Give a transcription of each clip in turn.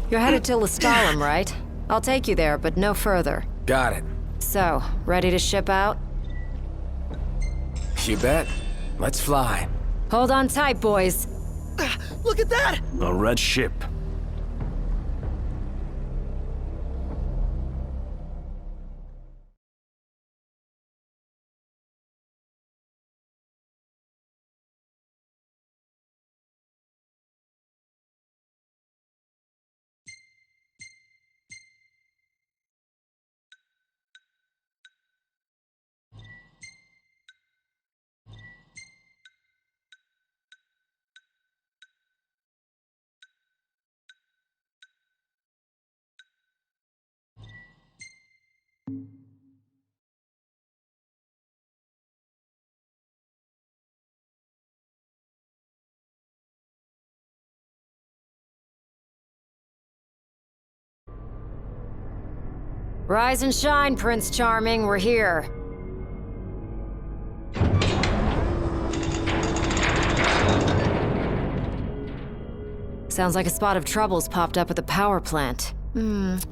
You're headed to Lestalem, right? I'll take you there, but no further. Got it. So, ready to ship out? You bet. Let's fly. Hold on tight, boys. Look at that! A red ship. Rise and shine, Prince Charming. We're here. Sounds like a spot of trouble's popped up at the power plant.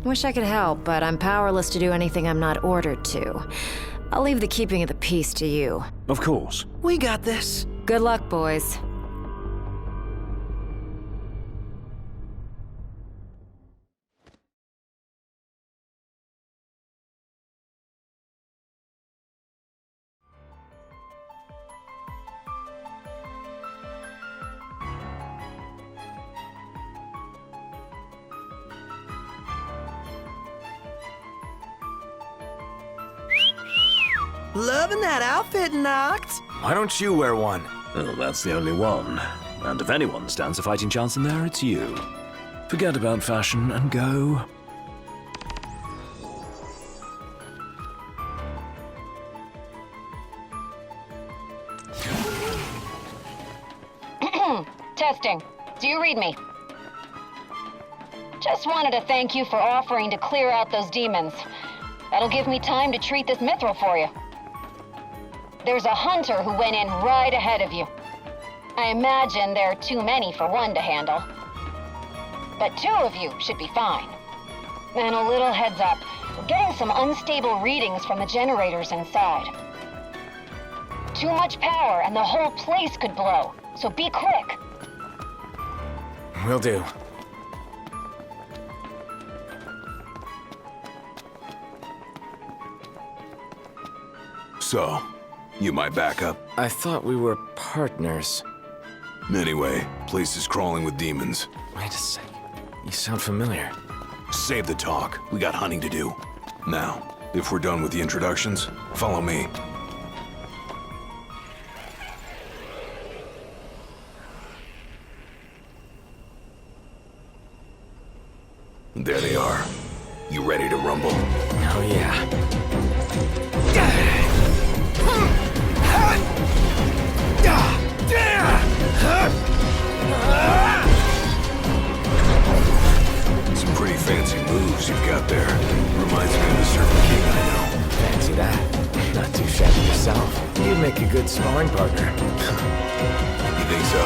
Wish I could help, but I'm powerless to do anything I'm not ordered to. I'll leave the keeping of the peace to you. Of course. We got this. Good luck, boys. Loving that outfit, Noct. Why don't you wear one? Well, that's the only one. And if anyone stands a fighting chance in there, it's you. Forget about fashion and go. Testing. Do you read me? Just wanted to thank you for offering to clear out those demons. That'll give me time to treat this mithril for you. There's a hunter who went in right ahead of you. I imagine there are too many for one to handle. But two of you should be fine. And a little heads up, we're getting some unstable readings from the generators inside. Too much power and the whole place could blow, so be quick. Will do. So, you my backup? I thought we were partners. Anyway, place is crawling with demons. Wait a sec. You sound familiar. Save the talk. We got hunting to do. Now, if we're done with the introductions, follow me. There they are. You ready to rumble? Oh yeah. Some pretty fancy moves you've got there. Reminds me of the Serpent King I know. Fancy that. Not too shabby yourself. You'd make a good sparring partner. You think so?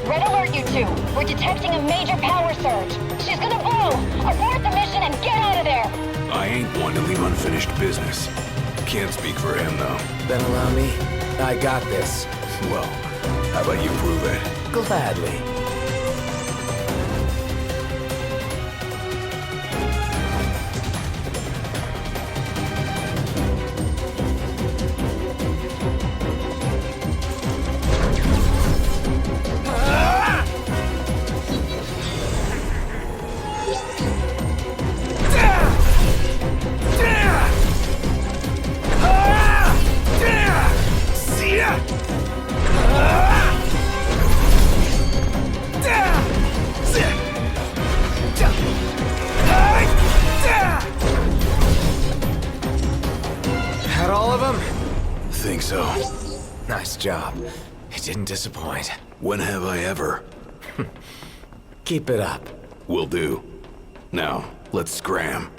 Red alert, you two. We're detecting a major power surge. She's gonna blow. Abort the mission and get out of there. I ain't one to leave unfinished business. Can't speak for him, though. Then allow me. I got this. Well, how about you prove it? Gladly. Had all of them? Think so. Nice job. You didn't disappoint. When have I ever? Keep it up. Will do. Now, let's scram.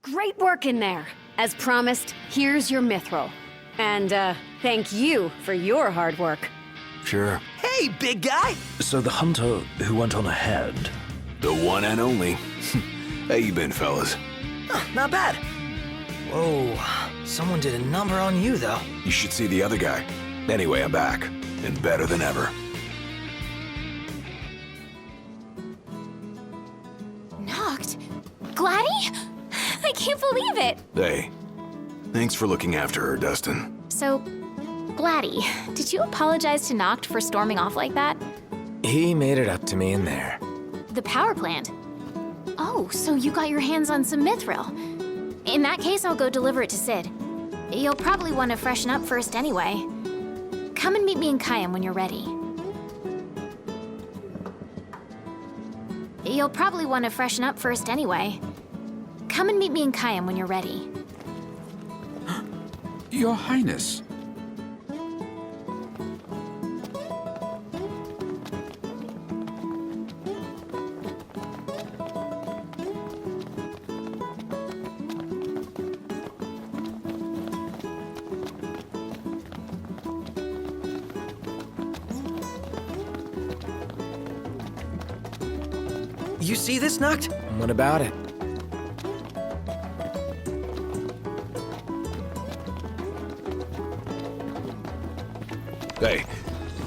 Great work in there. As promised, here's your mithril. And, thank you for your hard work. Sure. Hey, big guy! So the hunter who went on ahead. The one and only. How you been, fellas? Not bad. Whoa, someone did a number on you, though. You should see the other guy. Anyway, I'm back. And better than ever. Knocked? Gladdy? I can't believe it! Hey, thanks for looking after her, Dustin. So, Gladdy, did you apologize to Noct for storming off like that? He made it up to me in there. The power plant? Oh, so you got your hands on some mithril. In that case, I'll go deliver it to Sid. You'll probably want to freshen up first anyway. Come and meet me in Kayam when you're ready. You'll probably want to freshen up first anyway. Come and meet me in Kayam when you're ready. Your Highness. You see this, Noct? What about it? Hey,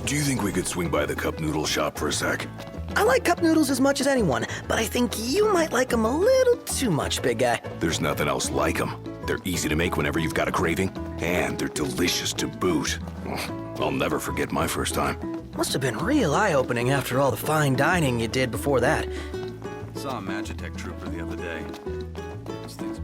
do you think we could swing by the cup noodle shop for a sec? I like cup noodles as much as anyone, but I think you might like them a little too much, big guy. There's nothing else like them. They're easy to make whenever you've got a craving, and they're delicious to boot. I'll never forget my first time. Must have been real eye-opening after all the fine dining you did before that. Saw a Magitech trooper the other day. Those things.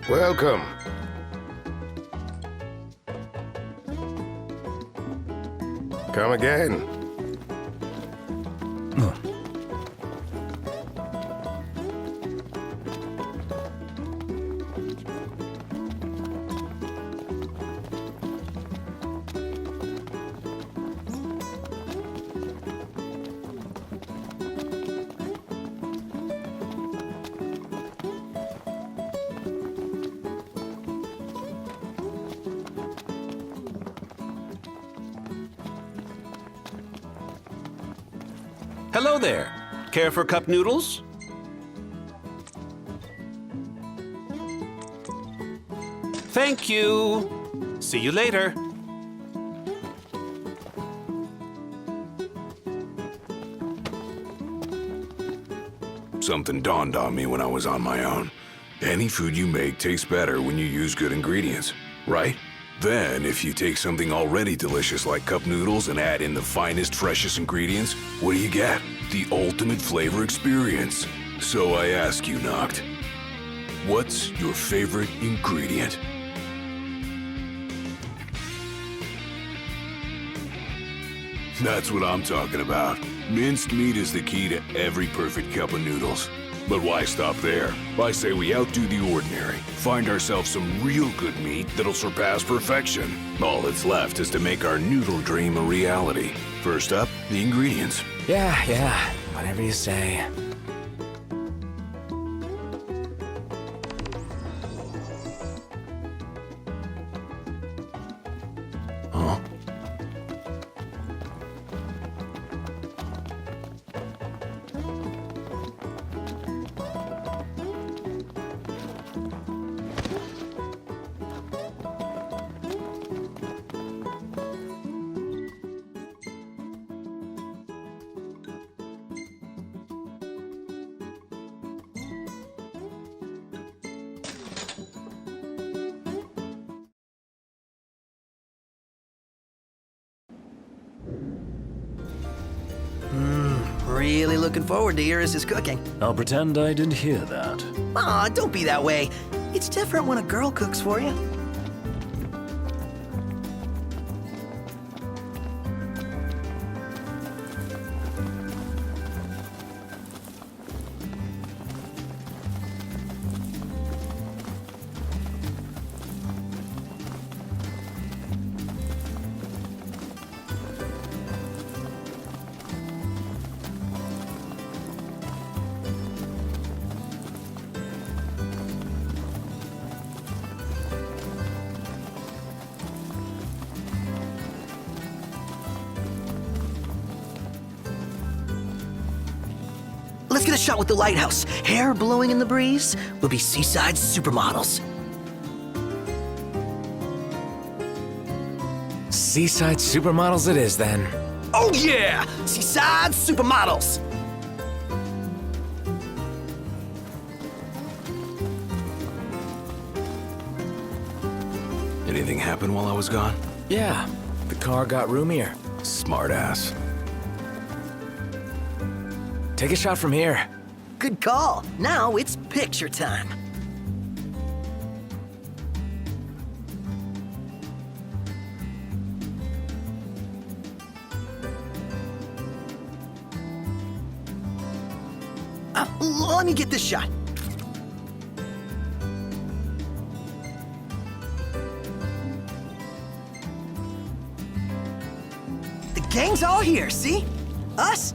Welcome. Come again. Hello there. Care for cup noodles? Thank you. See you later. Something dawned on me when I was on my own. Any food you make tastes better when you use good ingredients, right? Then, if you take something already delicious like cup noodles and add in the finest, freshest ingredients, what do you get? The ultimate flavor experience. So I ask you, Noct, what's your favorite ingredient? That's what I'm talking about. Minced meat is the key to every perfect cup of noodles. But why stop there? I say we outdo the ordinary. Find ourselves some real good meat that'll surpass perfection. All that's left is to make our noodle dream a reality. First up, the ingredients. Yeah, whatever you say. Huh? Really looking forward to Iris' cooking. I'll pretend I didn't hear that. Aw, don't be that way. It's different when a girl cooks for you. the shot with the lighthouse. Hair blowing in the breeze. We'll be seaside supermodels. Seaside supermodels it is, then. Oh yeah! Seaside supermodels! Anything happen while I was gone? Yeah, the car got roomier. Smart ass. Take a shot from here. Good call. Now it's picture time. Let me get this shot. The gang's all here, see? Us?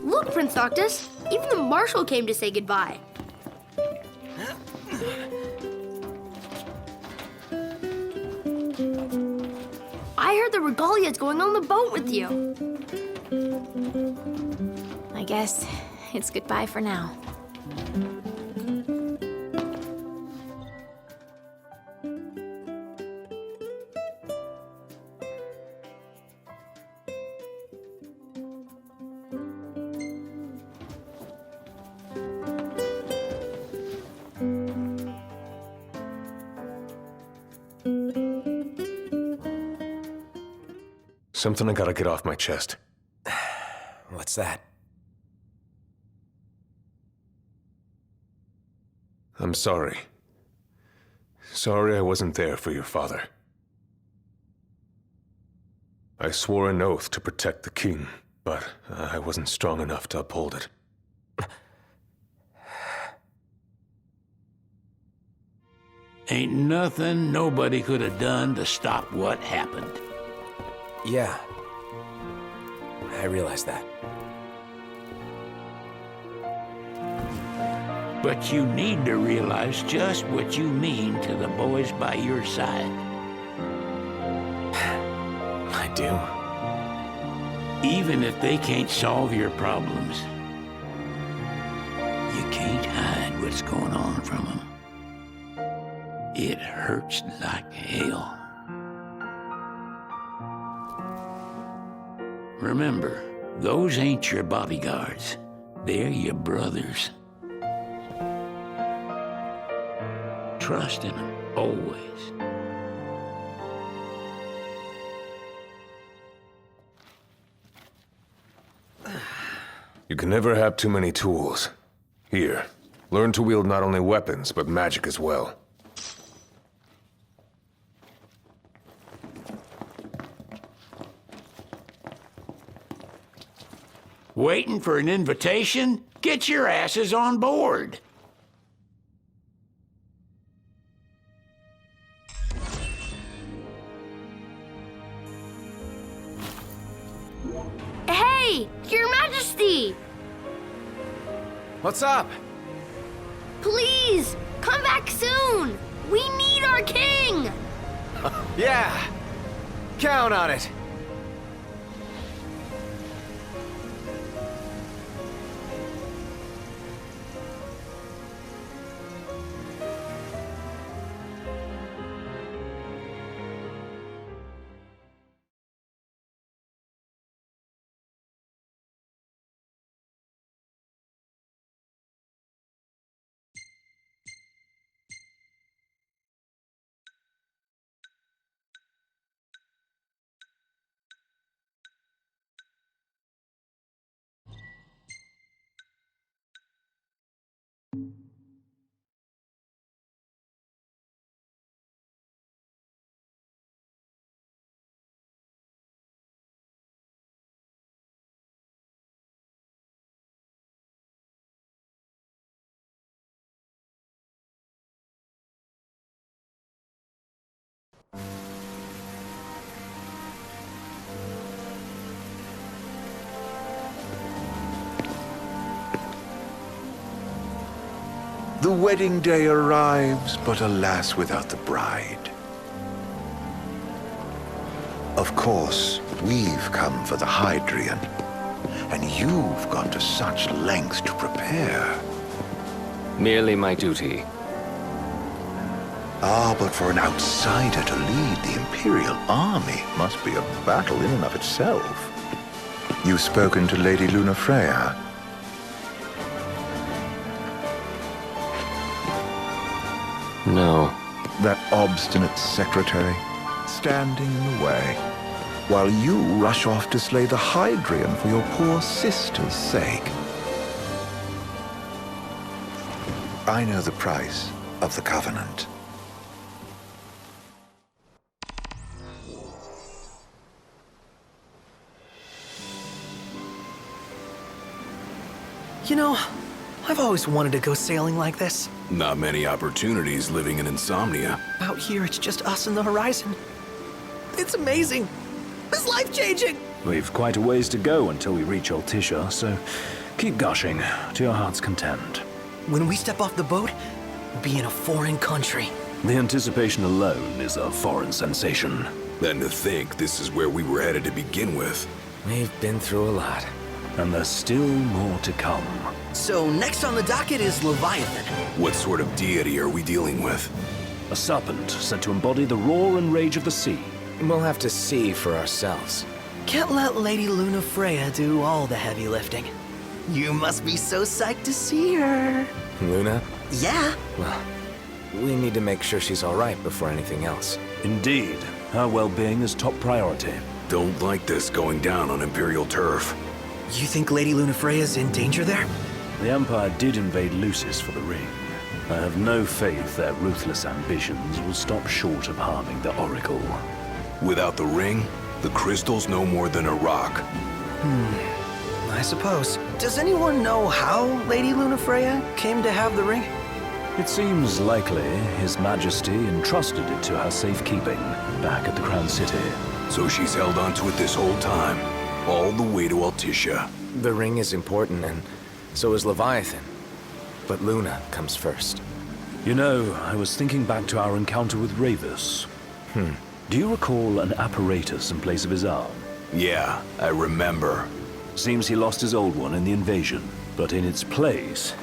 Look, Prince Noctis, even the Marshal came to say goodbye. I heard the regalia's going on the boat with you. I guess it's goodbye for now. Something I gotta get off my chest. What's that? I'm sorry. Sorry I wasn't there for your father. I swore an oath to protect the king, but I wasn't strong enough to uphold it. Ain't nothing nobody could have done to stop what happened. Yeah. I realize that. But you need to realize just what you mean to the boys by your side. I do. Even if they can't solve your problems, you can't hide what's going on from them. It hurts like hell. Remember, those ain't your bodyguards. They're your brothers. Trust in them, always. You can never have too many tools. Here, learn to wield not only weapons, but magic as well. Waiting for an invitation? Get your asses on board. Hey, Your Majesty! What's up? Please, come back soon! We need our king! Yeah. Count on it. The wedding day arrives, but alas, without the bride. Of course, we've come for the Hydrian, and you've gone to such lengths to prepare. Merely my duty. Ah, but for an outsider to lead the Imperial army must be a battle in and of itself. You've spoken to Lady Lunafreya. No. That obstinate secretary, standing in the way, while you rush off to slay the Hydrian for your poor sister's sake. I know the price of the Covenant. You know, I've always wanted to go sailing like this. Not many opportunities living in Insomnia. Out here, it's just us and the horizon. It's amazing. It's life-changing. We've quite a ways to go until we reach Altisha, so keep gushing to your heart's content. When we step off the boat, we'll be in a foreign country. The anticipation alone is a foreign sensation. Then to think this is where we were headed to begin with. We've been through a lot. And there's still more to come. So next on the docket is Leviathan. What sort of deity are we dealing with? A serpent said to embody the roar and rage of the sea. We'll have to see for ourselves. Can't let Lady Lunafreya do all the heavy lifting. You must be so psyched to see her. Luna? Yeah. Well, we need to make sure she's all right before anything else. Indeed. Her well-being is top priority. Don't like this going down on Imperial turf. You think Lady Lunafreya's in danger there? The Empire did invade Lucis for the ring. I have no faith their ruthless ambitions will stop short of harming the Oracle. Without the ring, the crystal's no more than a rock. I suppose. Does anyone know how Lady Lunafreya came to have the ring? It seems likely His Majesty entrusted it to her safekeeping back at the Crown City. So she's held onto it this whole time, all the way to Altisha. The ring is important, and so is Leviathan. But Luna comes first. You know, I was thinking back to our encounter with Ravus. Do you recall an apparatus in place of his arm? Yeah, I remember. Seems he lost his old one in the invasion, but in its place,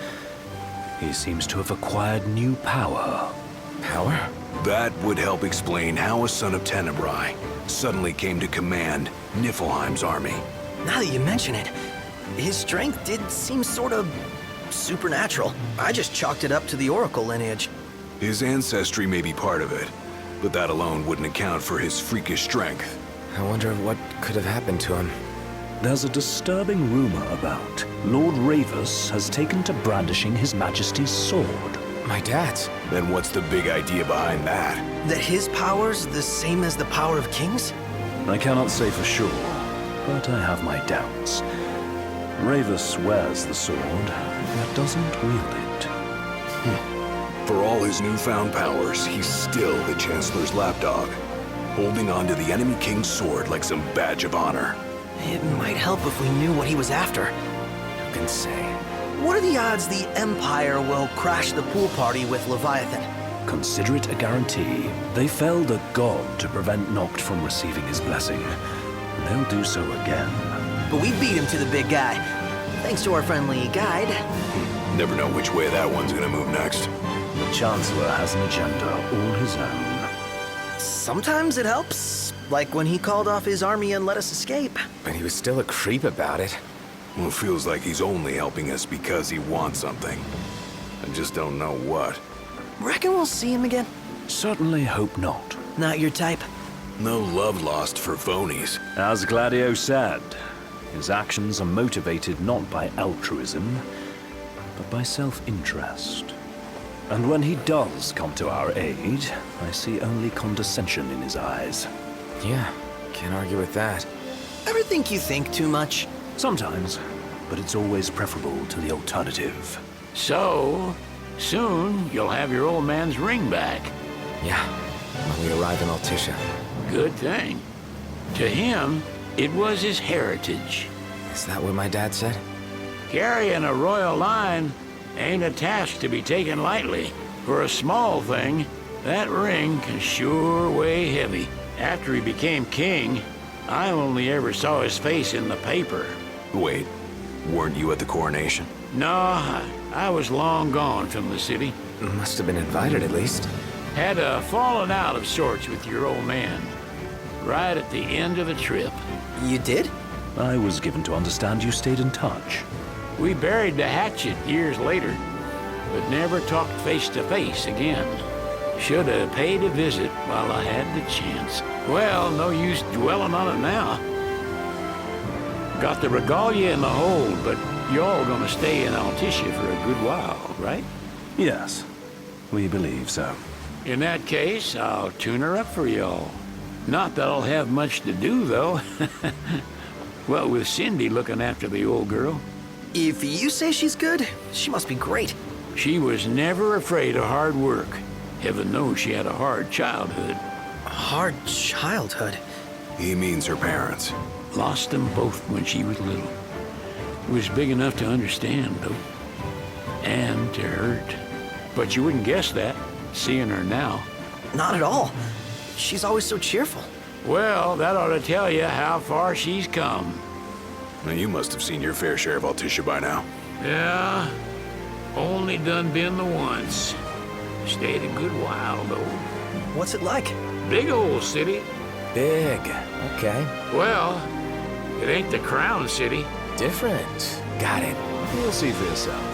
he seems to have acquired new power. Power? That would help explain how a son of Tenebrae suddenly came to command Niflheim's army. Now that you mention it, his strength did seem sort of supernatural. I just chalked it up to the Oracle lineage. His ancestry may be part of it, but that alone wouldn't account for his freakish strength. I wonder what could have happened to him. There's a disturbing rumor about Lord Ravus has taken to brandishing His Majesty's sword. My dad's. Then what's the big idea behind that? That his power's the same as the power of kings? I cannot say for sure, but I have my doubts. Ravus wears the sword, yet doesn't wield it. For all his newfound powers, he's still the Chancellor's lapdog, holding on to the enemy king's sword like some badge of honor. It might help if we knew what he was after. Who can say? What are the odds the Empire will crash the pool party with Leviathan? Consider it a guarantee. They felled a god to prevent Noct from receiving his blessing. And they'll do so again. But we beat him to the big guy, thanks to our friendly guide. Never know which way that one's gonna move next. The Chancellor has an agenda all his own. Sometimes it helps, like when he called off his army and let us escape. But he was still a creep about it. Well, it feels like he's only helping us because he wants something. I just don't know what. Reckon we'll see him again? Certainly hope not. Not your type? No love lost for phonies. As Gladio said, his actions are motivated not by altruism, but by self-interest. And when he does come to our aid, I see only condescension in his eyes. Yeah, can't argue with that. Ever think you think too much? Sometimes, but it's always preferable to the alternative. So, soon you'll have your old man's ring back. Yeah, when we arrive in Altissia. Good thing. To him, it was his heritage. Is that what my dad said? Carrying a royal line ain't a task to be taken lightly. For a small thing, that ring can sure weigh heavy. After he became king, I only ever saw his face in the paper. Wait, weren't you at the coronation? No, I was long gone from the city. Must have been invited at least. Had a falling out of sorts with your old man. Right at the end of the trip. You did? I was given to understand you stayed in touch. We buried the hatchet years later, but never talked face to face again. Should have paid a visit while I had the chance. Well, no use dwelling on it now. Got the regalia in the hold, but y'all gonna stay in Altissia for a good while, right? Yes, we believe so. In that case, I'll tune her up for y'all. Not that I'll have much to do, though. Well, with Cindy looking after the old girl. If you say she's good, she must be great. She was never afraid of hard work. Heaven knows she had a hard childhood. Hard childhood? He means her parents. Lost them both when she was little. Was big enough to understand, though. And to hurt. But you wouldn't guess that, seeing her now. Not at all. She's always so cheerful. Well, that ought to tell you how far she's come. Now, you must have seen your fair share of Altissia by now. Yeah, only done been the once. Stayed a good while, though. What's it like? Big old city. Big. Okay. Well, it ain't the crown city. Different. Got it. You'll see for yourself.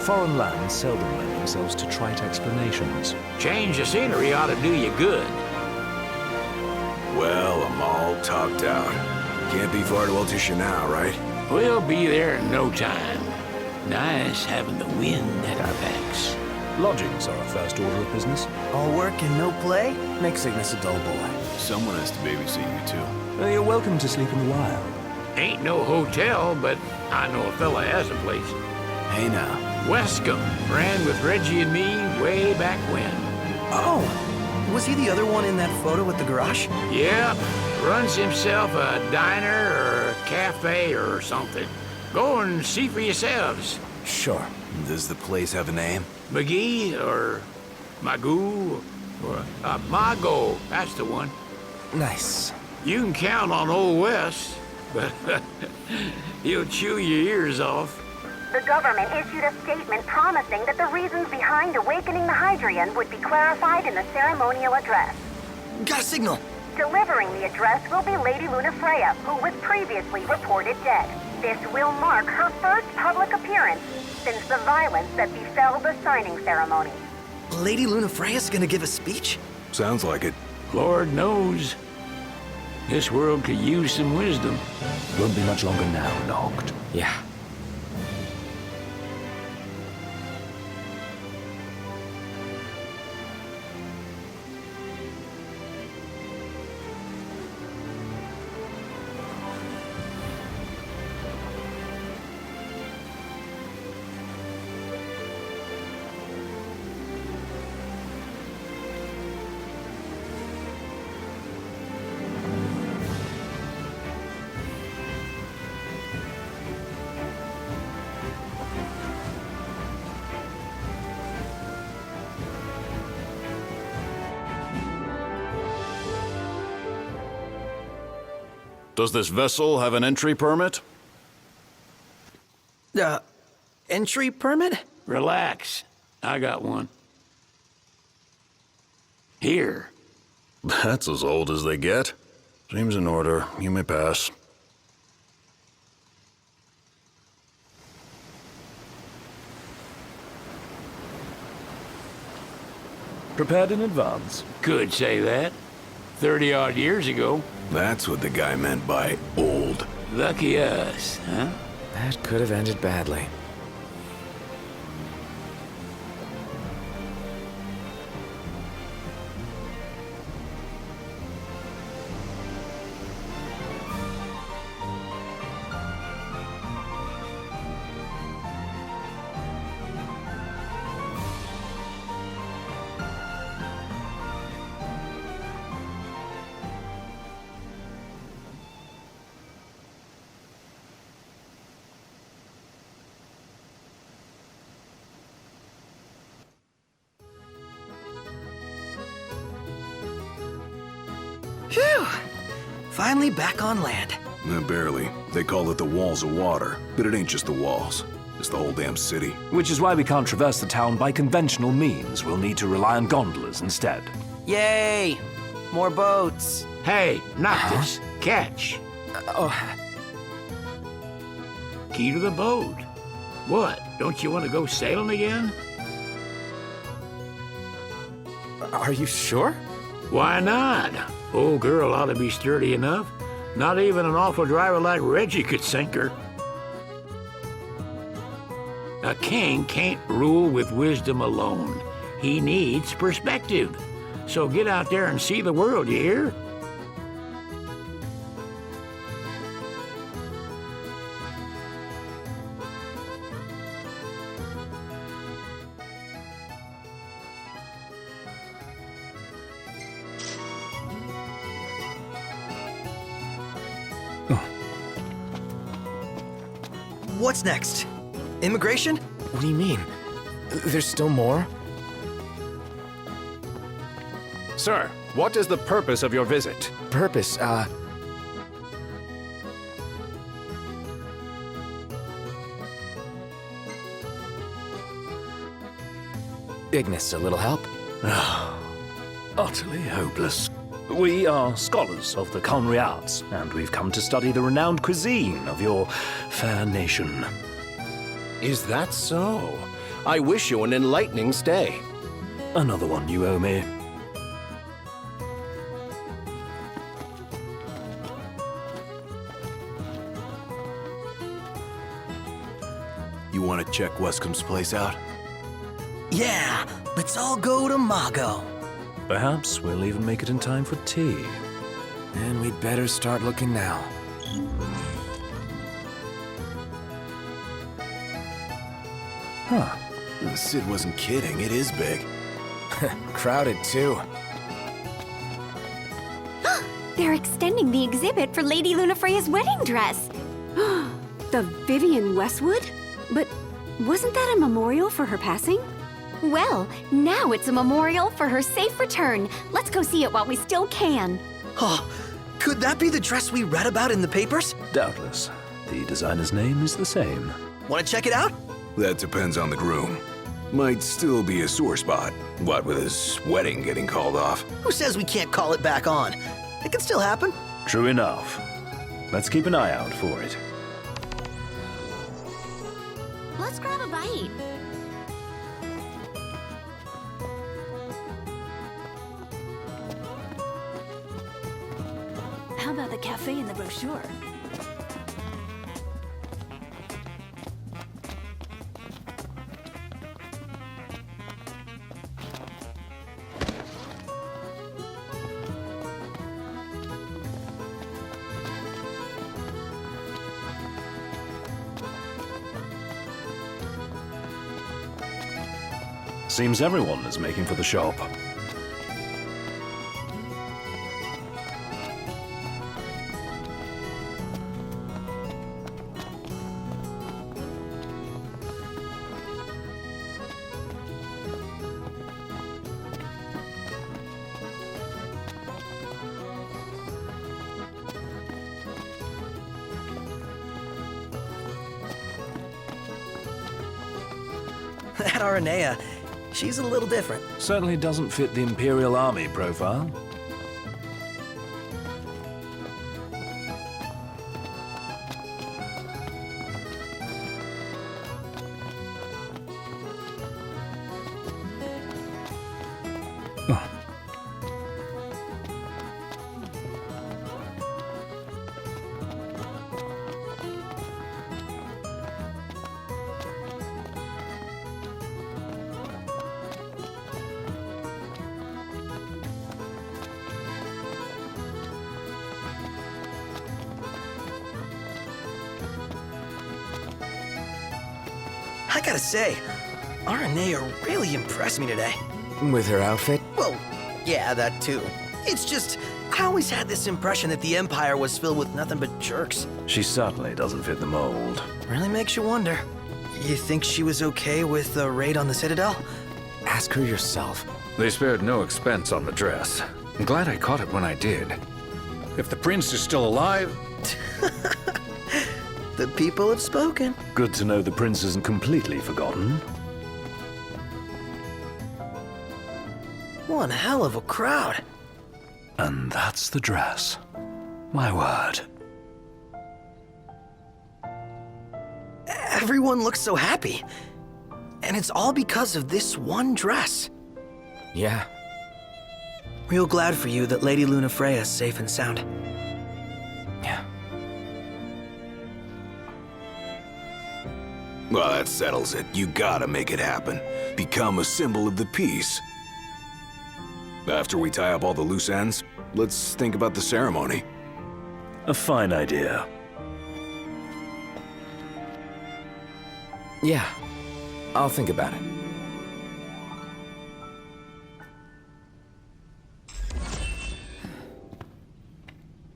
Foreign lands seldom lend themselves to trite explanations. Change of scenery ought to do you good. Well, I'm all talked out. Can't be far to Altissia now, right? We'll be there in no time. Nice having the wind at our backs. Lodgings are a first order of business. All work and no play? Make Cygnus a dull boy. Someone has to babysit you, too. You're welcome to sleep in the wild. Ain't no hotel, but I know a fella has a place. Hey now. Wescombe ran with Reggie and me way back when. Oh, was he the other one in that photo with the garage? Yep, runs himself a diner or a cafe or something. Go and see for yourselves. Sure. Does the place have a name? McGee or Magoo or Mago, that's the one. Nice. You can count on Old Wes, but he'll chew your ears off. The government issued a statement promising that the reasons behind awakening the Hydrian would be clarified in the ceremonial address. Got a signal. Delivering the address will be Lady Lunafreya, who was previously reported dead. This will mark her first public appearance since the violence that befell the signing ceremony. Lady Lunafreya's gonna give a speech? Sounds like it. Lord knows. This world could use some wisdom. Won't be much longer now, Noct. Yeah. Does this vessel have an entry permit? Entry permit? Relax. I got one. Here. That's as old as they get. Seems in order. You may pass. Prepared in advance. Could say that. 30-odd years ago. That's what the guy meant by old. Lucky us, huh? That could have ended badly. Phew! Finally back on land. Barely. They call it the walls of water, but it ain't just the walls. It's the whole damn city. Which is why we can't traverse the town by conventional means. We'll need to rely on gondolas instead. Yay! More boats. Hey, Noctis, catch. Key to the boat. What, don't you want to go sailing again? Are you sure? Why not? Old girl ought to be sturdy enough. Not even an awful driver like Reggie could sink her. A king can't rule with wisdom alone. He needs perspective. So get out there and see the world, you hear? What's next? Immigration? What do you mean? There's still more? Sir, what is the purpose of your visit? Purpose, Ignis, a little help? Utterly hopeless. We are scholars of the culinary arts, and we've come to study the renowned cuisine of your fair nation. Is that so? I wish you an enlightening stay. Another one you owe me. You want to check Wescom's place out? Yeah, let's all go to Mago. Perhaps we'll even make it in time for tea. And we'd better start looking now. Huh. Sid wasn't kidding, it is big. Crowded, too. They're extending the exhibit for Lady Lunafreya's wedding dress. The Vivian Westwood? But wasn't that a memorial for her passing? Well, now it's a memorial for her safe return. Let's go see it while we still can. Oh, could that be the dress we read about in the papers? Doubtless. The designer's name is the same. Want to check it out? That depends on the groom. Might still be a sore spot. What with his wedding getting called off? Who says we can't call it back on? It can still happen. True enough. Let's keep an eye out for it. Let's grab a bite. How about the cafe in the brochure? Seems everyone is making for the shop. That Aranea, she's a little different. Certainly doesn't fit the Imperial Army profile. I gotta say, Aranea really impressed me today. With her outfit? Well, yeah, that too. It's just, I always had this impression that the Empire was filled with nothing but jerks. She certainly doesn't fit the mold. Really makes you wonder. You think she was okay with the raid on the Citadel? Ask her yourself. They spared no expense on the dress. I'm glad I caught it when I did. If the prince is still alive... The people have spoken. Good to know the prince isn't completely forgotten. One hell of a crowd. And that's the dress. My word. Everyone looks so happy. And it's all because of this one dress. Yeah. Real glad for you that Lady Lunafreya's safe and sound. Yeah. Well, that settles it. You gotta make it happen. Become a symbol of the peace. After we tie up all the loose ends, let's think about the ceremony. A fine idea. Yeah. I'll think about it.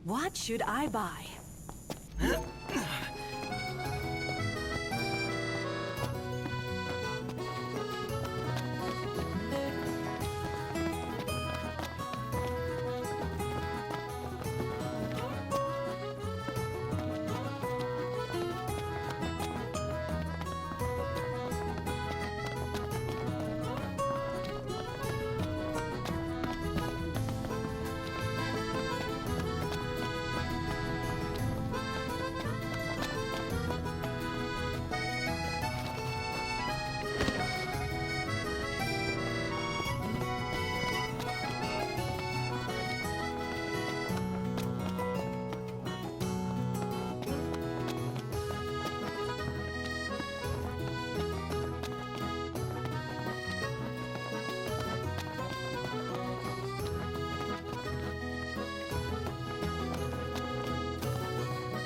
What should I buy?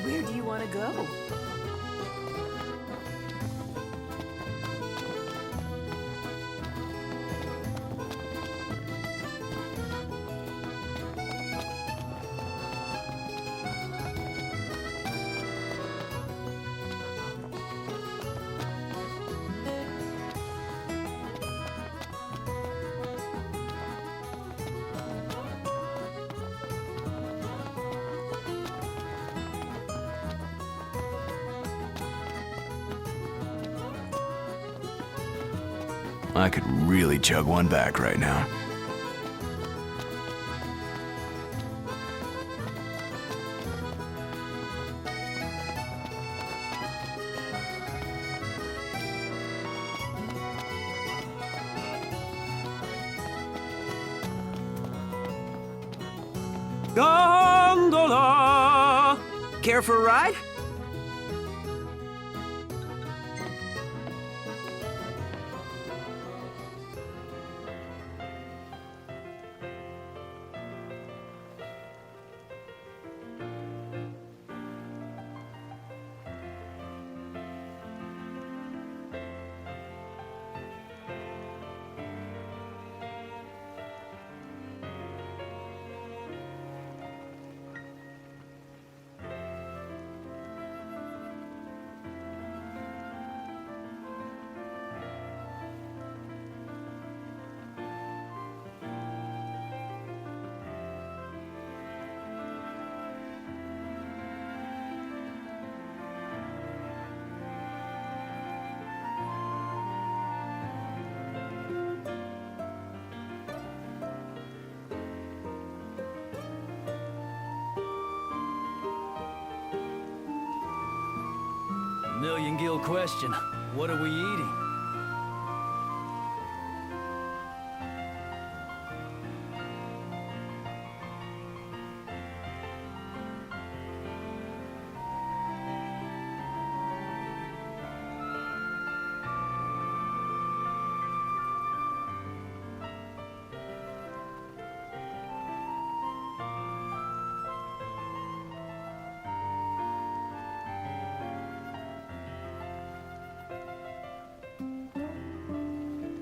Where do you want to go? I could really chug one back right now. Gondola! Care for a ride? Million-gill question. What are we eating?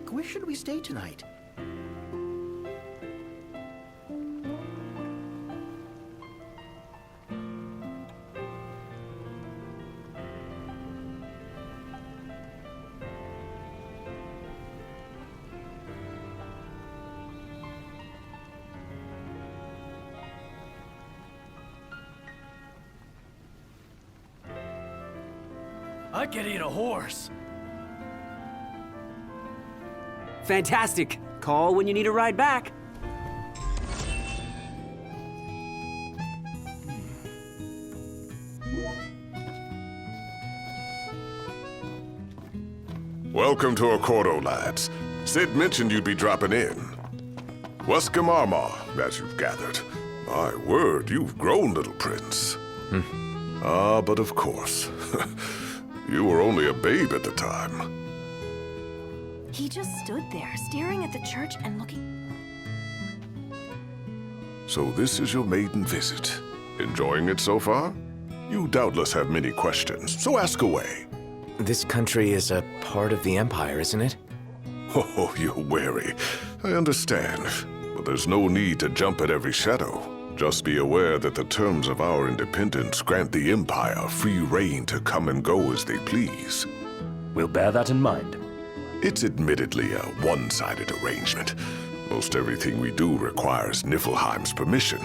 Where should we stay tonight? I could eat a horse. Fantastic. Call when you need a ride back. Welcome to Accordo, lads. Sid mentioned you'd be dropping in. Wescom Armor, as you've gathered. My word, you've grown, little prince. But of course. You were only a babe at the time. He just stood there, staring at the church and looking. So this is your maiden visit. Enjoying it so far? You doubtless have many questions, so ask away. This country is a part of the Empire, isn't it? Oh, you're wary. I understand. But there's no need to jump at every shadow. Just be aware that the terms of our independence grant the Empire free reign to come and go as they please. We'll bear that in mind. It's admittedly a one-sided arrangement. Most everything we do requires Niflheim's permission.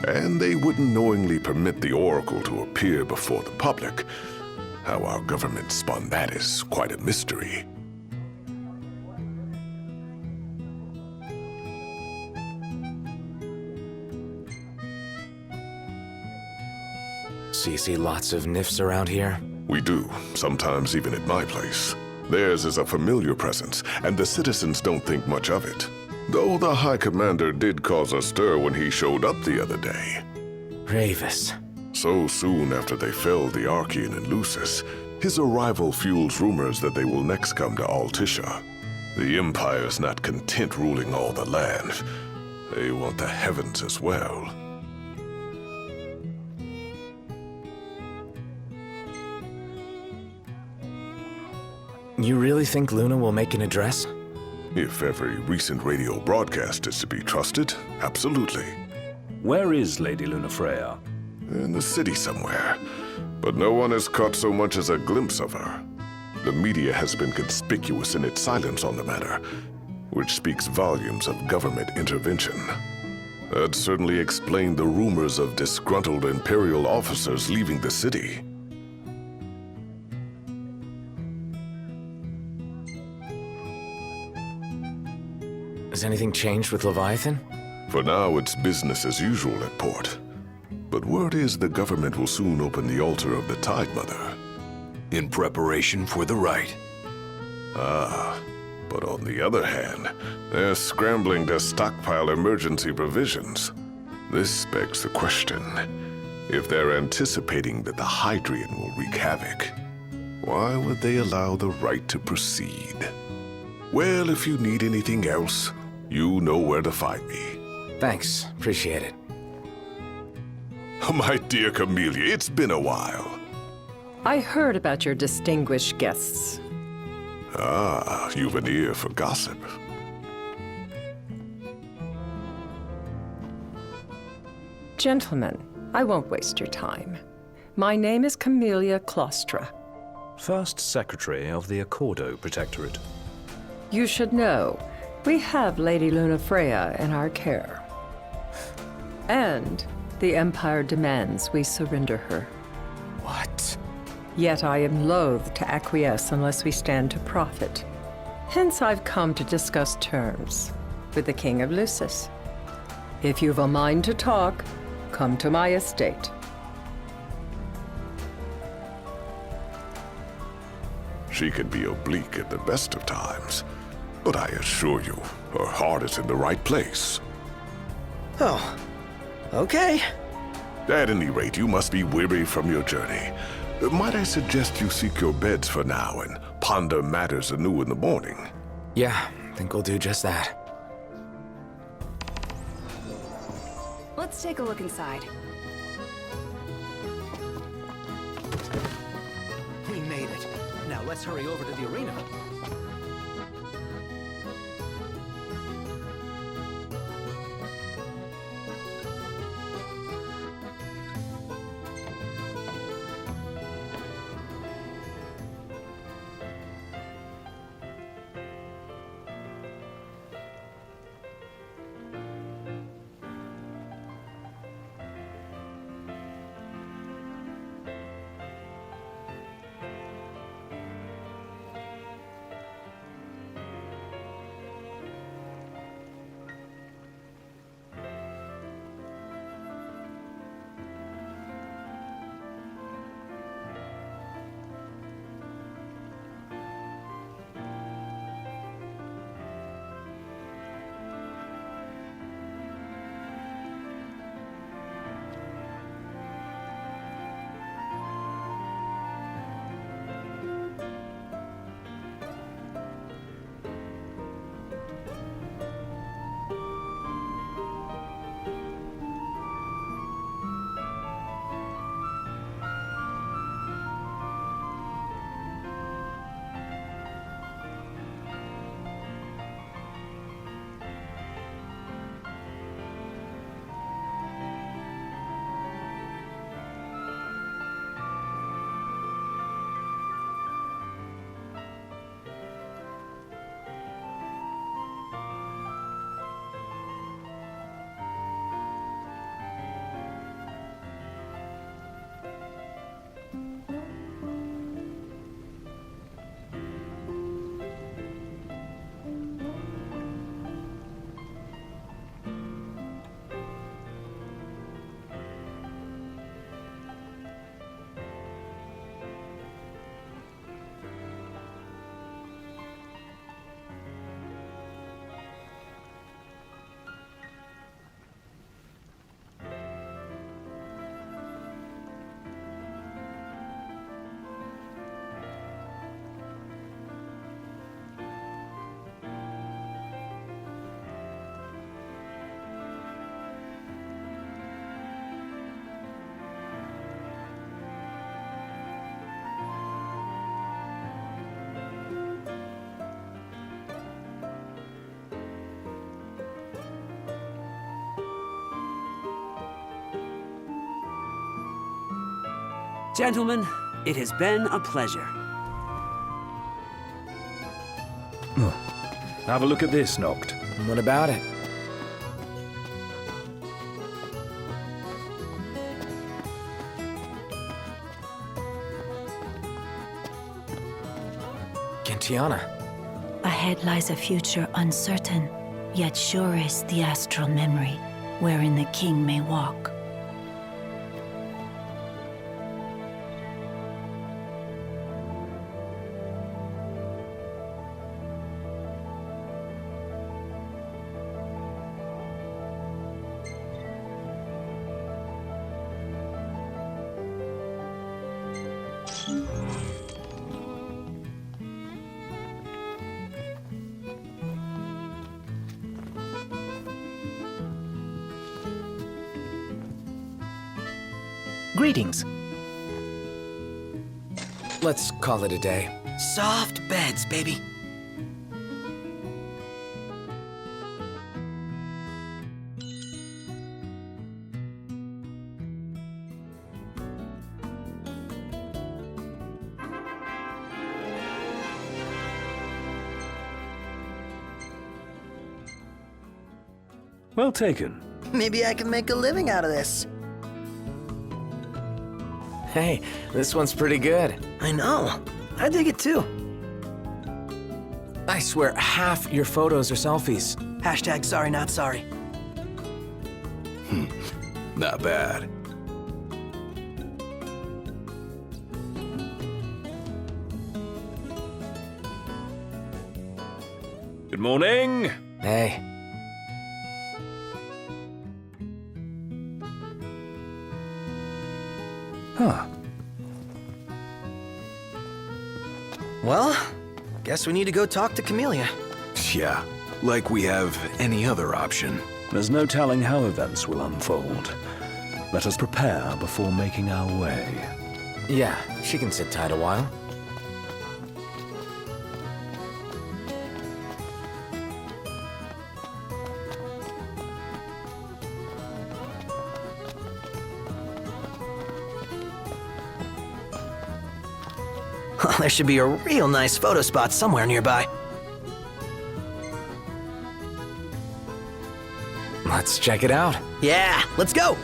And they wouldn't knowingly permit the Oracle to appear before the public. How our government spun that is quite a mystery. So you see lots of Nifs around here? We do, sometimes even at my place. Theirs is a familiar presence, and the citizens don't think much of it. Though the High Commander did cause a stir when he showed up the other day. Ravis. So soon after they felled the Archean and Lucis, his arrival fuels rumors that they will next come to Altisha. The Empire's not content ruling all the land. They want the heavens as well. You really think Luna will make an address? If every recent radio broadcast is to be trusted, absolutely. Where is Lady Lunafreya? In the city somewhere. But no one has caught so much as a glimpse of her. The media has been conspicuous in its silence on the matter, which speaks volumes of government intervention. That certainly explained the rumors of disgruntled Imperial officers leaving the city. Has anything changed with Leviathan? For now, it's business as usual at port. But word is the government will soon open the altar of the Tide Mother. In preparation for the rite. But on the other hand, they're scrambling to stockpile emergency provisions. This begs the question, if they're anticipating that the Hydrian will wreak havoc, why would they allow the rite to proceed? Well, if you need anything else, you know where to find me. Thanks, appreciate it. My dear Camellia, it's been a while. I heard about your distinguished guests. You've an ear for gossip. Gentlemen, I won't waste your time. My name is Camellia Claustra. First Secretary of the Accordo Protectorate. You should know, we have Lady Lunafreya in our care. And the Empire demands we surrender her. What? Yet I am loath to acquiesce unless we stand to profit. Hence I've come to discuss terms with the King of Lucis. If you've a mind to talk, come to my estate. She can be oblique at the best of times, but I assure you, her heart is in the right place. Oh, okay. At any rate, you must be weary from your journey. Might I suggest you seek your beds for now and ponder matters anew in the morning? Yeah, I think we'll do just that. Let's take a look inside. We made it. Now let's hurry over to the arena. Gentlemen, it has been a pleasure. Have a look at this, Noct. What about it? Gentiana. Ahead lies a future uncertain, yet sure is the astral memory, wherein the king may walk. Greetings. Let's call it a day. Soft beds, baby. Well taken. Maybe I can make a living out of this. Hey, this one's pretty good. I know. I dig it too. I swear, half your photos are selfies. Hashtag sorry, not sorry. Not bad. Good morning. Hey. Huh. Well, guess we need to go talk to Camellia. Yeah, like we have any other option. There's no telling how events will unfold. Let us prepare before making our way. Yeah, she can sit tight a while. There should be a real nice photo spot somewhere nearby. Let's check it out. Yeah, let's go!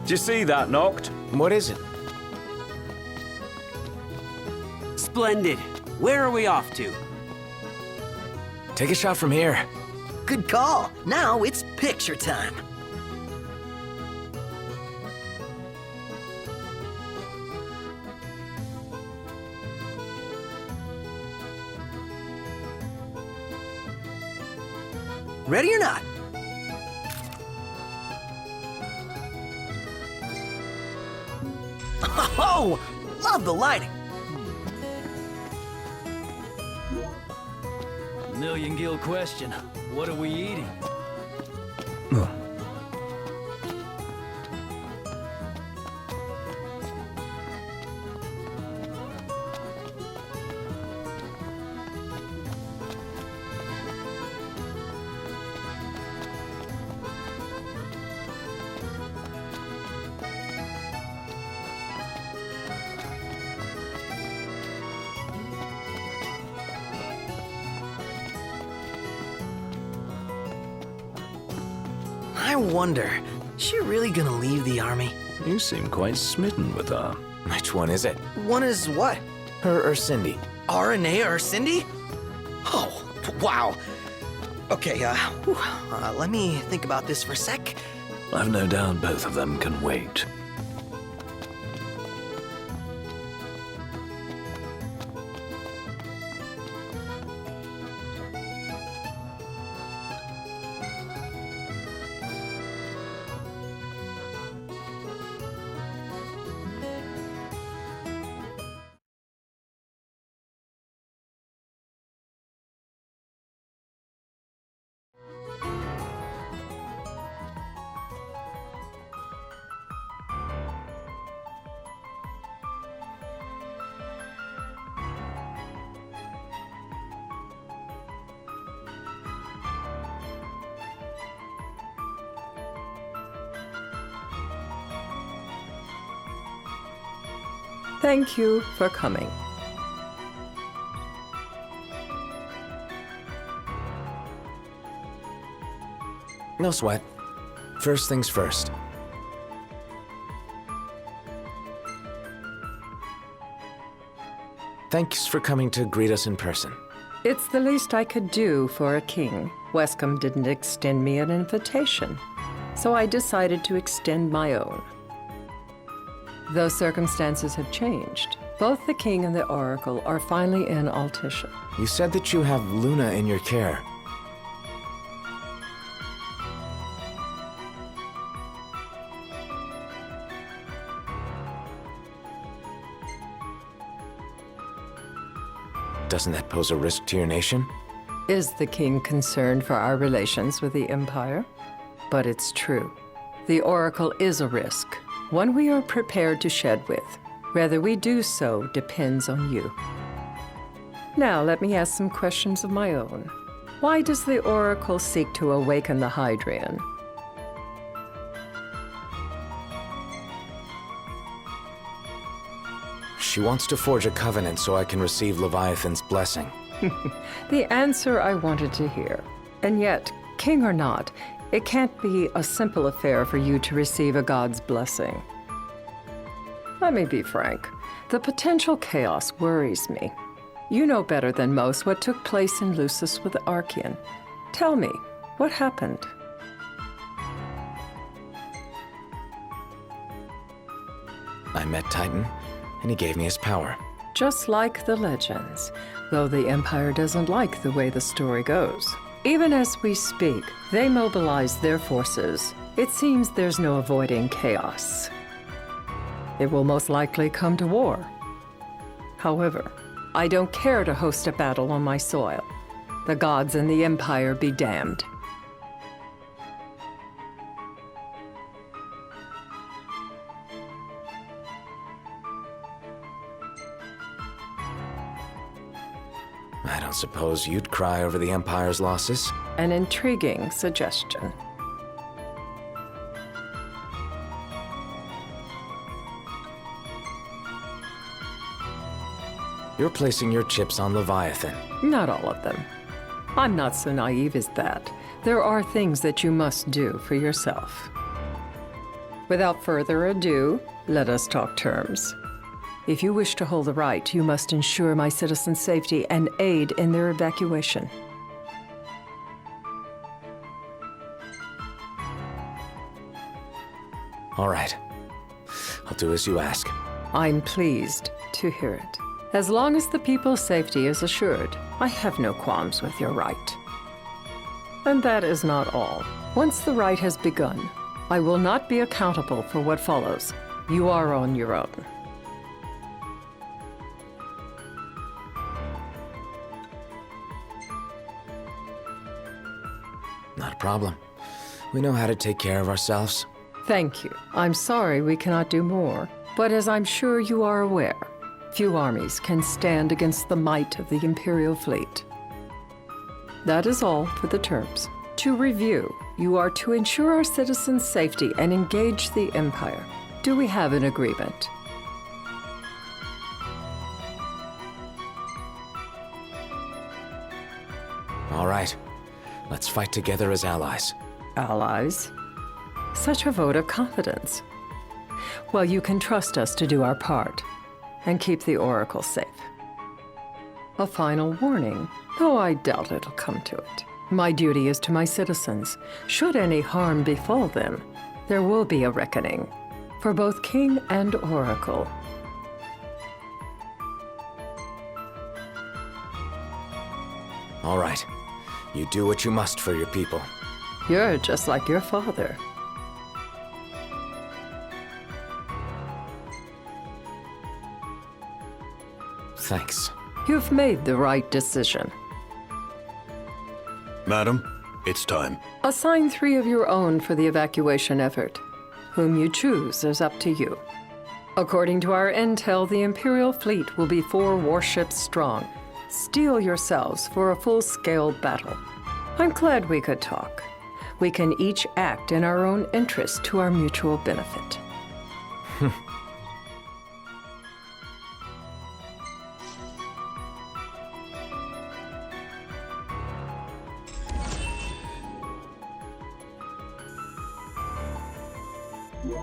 Did you see that, Noct? What is it? Splendid. Where are we off to? Take a shot from here. Good call. Now it's picture time. Ready or not? Oh, love the lighting. Million gill question. What are we eating? I wonder, is she really gonna leave the army? You seem quite smitten with her. Which one is it? One is what? Her or Cindy? Renee or Cindy? Oh, wow. Okay, let me think about this for a sec. I've no doubt both of them can wait. Thank you for coming. No sweat. First things first. Thanks for coming to greet us in person. It's the least I could do for a king. Wescombe didn't extend me an invitation, so I decided to extend my own. Though circumstances have changed, both the king and the oracle are finally in Altisha. You said that you have Luna in your care. Doesn't that pose a risk to your nation? Is the king concerned for our relations with the Empire? But it's true. The oracle is a risk, one we are prepared to shed with. Whether we do so depends on you. Now, let me ask some questions of my own. Why does the oracle seek to awaken the Hydrian? She wants to forge a covenant so I can receive Leviathan's blessing. The answer I wanted to hear. And yet, king or not, it can't be a simple affair for you to receive a god's blessing. Let me be frank. The potential chaos worries me. You know better than most what took place in Lucis with Archean. Tell me, what happened? I met Titan, and he gave me his power. Just like the legends, though the Empire doesn't like the way the story goes. Even as we speak, they mobilize their forces. It seems there's no avoiding chaos. It will most likely come to war. However, I don't care to host a battle on my soil. The gods and the Empire be damned. I don't suppose you'd cry over the Empire's losses? An intriguing suggestion. You're placing your chips on Leviathan. Not all of them. I'm not so naive as that. There are things that you must do for yourself. Without further ado, let us talk terms. If you wish to hold the right, you must ensure my citizens' safety and aid in their evacuation. All right. I'll do as you ask. I'm pleased to hear it. As long as the people's safety is assured, I have no qualms with your right. And that is not all. Once the rite has begun, I will not be accountable for what follows. You are on your own. Not a problem. We know how to take care of ourselves. Thank you. I'm sorry we cannot do more, but as I'm sure you are aware, few armies can stand against the might of the Imperial fleet. That is all for the terms. To review, you are to ensure our citizens' safety and engage the Empire. Do we have an agreement? All right. Let's fight together as allies. Allies? Such a vote of confidence. Well, you can trust us to do our part and keep the Oracle safe. A final warning, though I doubt it'll come to it. My duty is to my citizens. Should any harm befall them, there will be a reckoning for both King and Oracle. All right. You do what you must for your people. You're just like your father. Thanks. You've made the right decision. Madam, it's time. Assign 3 of your own for the evacuation effort. Whom you choose is up to you. According to our intel, the Imperial fleet will be 4 warships strong. Steel yourselves for a full-scale battle. I'm glad we could talk. We can each act in our own interest to our mutual benefit. Yeah.